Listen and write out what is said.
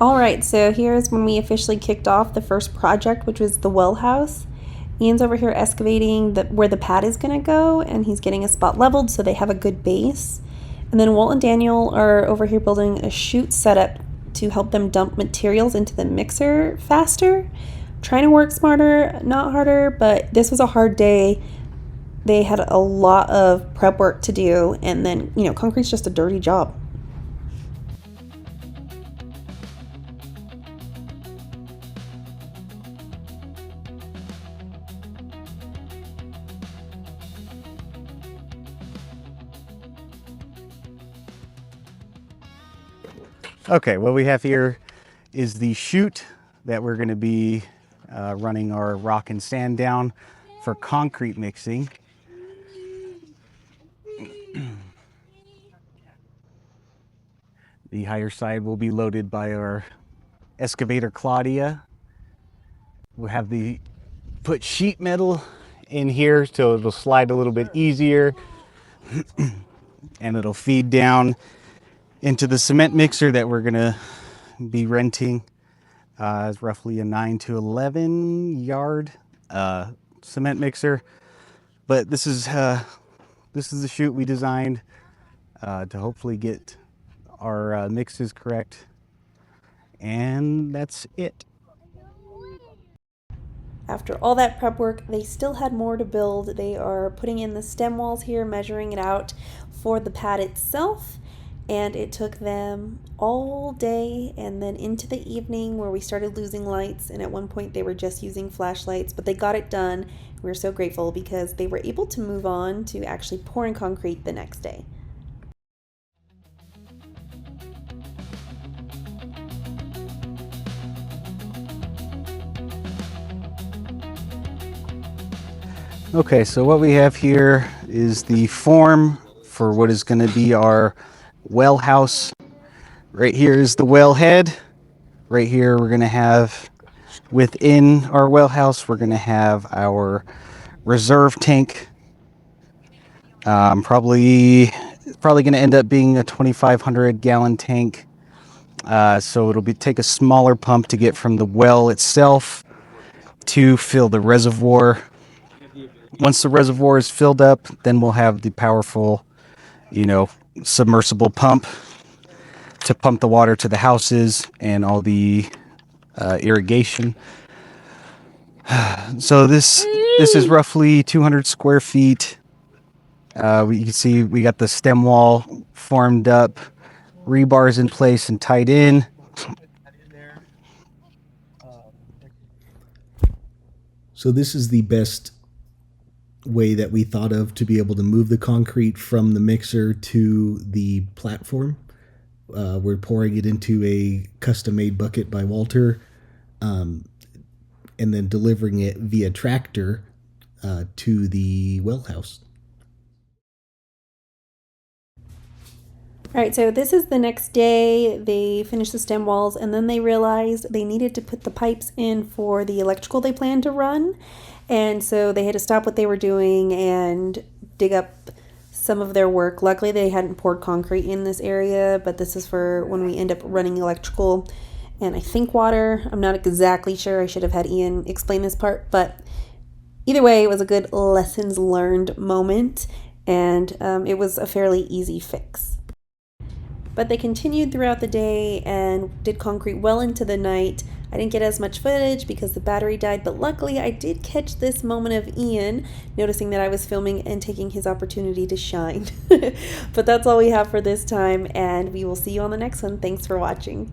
All right, so here's when we officially kicked off the first project, which was the well house. Ian's over here excavating where the pad is going to go, and he's getting a spot leveled so they have a good base. And then Walt and Daniel are over here building a chute setup to help them dump materials into the mixer faster. Trying to work smarter, not harder, but this was a hard day. They had a lot of prep work to do, and then, concrete's just a dirty job. Okay, what we have here is the chute that we're going to be running our rock and sand down for concrete mixing. The higher side will be loaded by our excavator Claudia. We'll have put sheet metal in here so it'll slide a little bit easier and it'll feed down into the cement mixer that we're gonna be renting. It's roughly a 9 to 11 yard cement mixer, but this is the chute we designed to hopefully get our mixes correct, and that's it. After all that prep work, they still had more to build. They are putting in the stem walls here, measuring it out for the pad itself, and it took them all day and then into the evening where we started losing lights, and at one point they were just using flashlights, but they got it done. We were so grateful because they were able to move on to actually pouring concrete the next day. Okay, so what we have here is the form for what is going to be our well house. Right here is the well head. Right here we're going to have, within our well house, we're going to have our reserve tank. Probably going to end up being a 2,500 gallon tank. So it'll take a smaller pump to get from the well itself to fill the reservoir. Once the reservoir is filled up, then we'll have the powerful, submersible pump to pump the water to the houses and all the irrigation. So this is roughly 200 square feet. You can see we got the stem wall formed up, rebars in place and tied in. So this is the best way that we thought of to be able to move the concrete from the mixer to the platform. We're pouring it into a custom-made bucket by Walter, and then delivering it via tractor to the well house. All right, so this is the next day. They finished the stem walls, and then they realized they needed to put the pipes in for the electrical they planned to run. And so they had to stop what they were doing and dig up some of their work. Luckily, they hadn't poured concrete in this area, but this is for when we end up running electrical and I think water. I'm not exactly sure. I should have had Ian explain this part, but either way, it was a good lessons learned moment, and it was a fairly easy fix. But they continued throughout the day and did concrete well into the night. I didn't get as much footage because the battery died, but luckily I did catch this moment of Ian noticing that I was filming and taking his opportunity to shine. But that's all we have for this time, and we will see you on the next one. Thanks for watching.